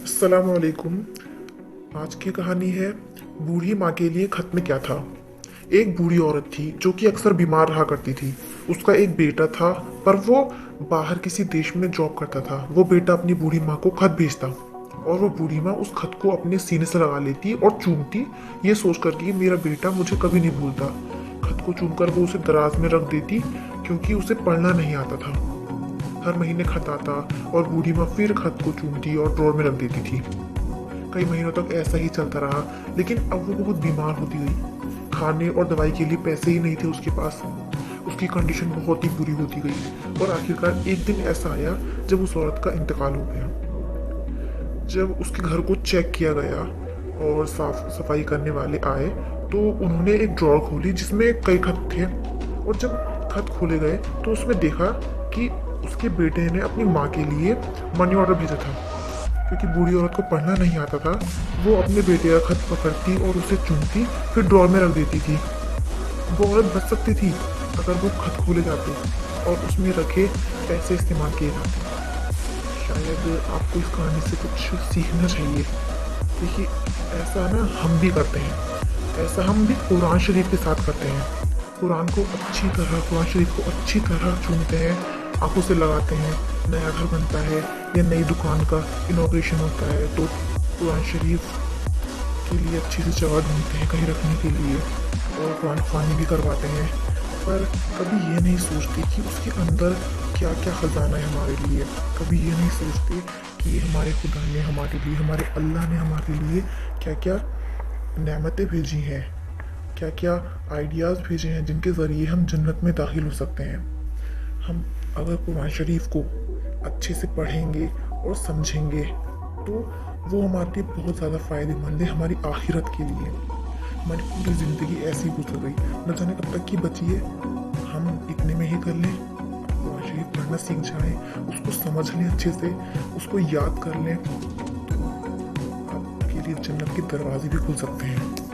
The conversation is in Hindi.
अस्सलाम वालेकुम। आज की कहानी है बूढ़ी माँ के लिए खत में क्या था। एक बूढ़ी औरत थी जो कि अक्सर बीमार रहा करती थी। उसका एक बेटा था, पर वो बाहर किसी देश में जॉब करता था। वो बेटा अपनी बूढ़ी माँ को खत भेजता और वो बूढ़ी माँ उस खत को अपने सीने से लगा लेती और चूमती, ये सोच कर कि मेरा बेटा मुझे कभी नहीं भूलता। खत को चूमकर वो उसे दराज में रख देती क्योंकि उसे पढ़ना नहीं आता था। हर महीने खत आता और बूढ़ी माँ फिर खत को चूमती और ड्रॉर में रख देती थी। कई महीनों तक ऐसा ही चलता रहा, लेकिन अब वो बहुत बीमार होती गई। खाने और दवाई के लिए पैसे ही नहीं थे उसके पास। उसकी कंडीशन बहुत ही बुरी होती गई और आखिरकार एक दिन ऐसा आया जब उस औरत का इंतकाल हो गया। जब उसके घर को चेक किया गया और साफ सफाई करने वाले आए तो उन्होंने एक ड्रॉर खोली जिसमें कई खत थे। और जब खत खोले गए तो उसमें देखा कि उसके बेटे ने अपनी माँ के लिए मनी ऑर्डर भेजा था। क्योंकि बूढ़ी औरत को पढ़ना नहीं आता था, वो अपने बेटे का खत पकड़ती और उसे चुनती, फिर ड्रॉर में रख देती थी। वो औरत बच सकती थी अगर वो खत खोले जाते और उसमें रखे पैसे इस्तेमाल किए जाते। शायद आपको इस कहानी से कुछ सीखना चाहिए। देखिए, ऐसा ना हम भी करते हैं। ऐसा हम भी कुरान शरीफ के साथ करते हैं। कुरान शरीफ को अच्छी तरह चूमते हैं, आंखों से लगाते हैं। नया घर बनता है या नई दुकान का इनॉग्रेशन होता है तो कुरान शरीफ के लिए अच्छी सी जगह ढूंढते हैं कहीं रखने के लिए, और कुरान ख्वानी भी करवाते हैं। पर कभी ये नहीं सोचते कि उसके अंदर क्या क्या ख़जाना है हमारे लिए। कभी ये नहीं सोचते कि हमारे खुदा ने हमारे लिए, हमारे अल्लाह ने हमारे लिए क्या क्या नेमतें भेजी हैं, क्या क्या आइडियाज़ भेजे हैं जिनके ज़रिए हम जन्नत में दाखिल हो सकते हैं। हम अगर कुरान शरीफ को अच्छे से पढ़ेंगे और समझेंगे तो वो हमारे लिए बहुत ज़्यादा फ़ायदेमंद है हमारी आखिरत के लिए। हमारी पूरी ज़िंदगी ऐसी गुजर गई, न जाने कब तक की बची है। हम इतने में ही कर लें, कुरान शरीफ पढ़ना सीख जाएं, उसको समझ लें अच्छे से, उसको याद कर लें, तो आपके लिए जन्नत के दरवाजे भी खुल सकते हैं।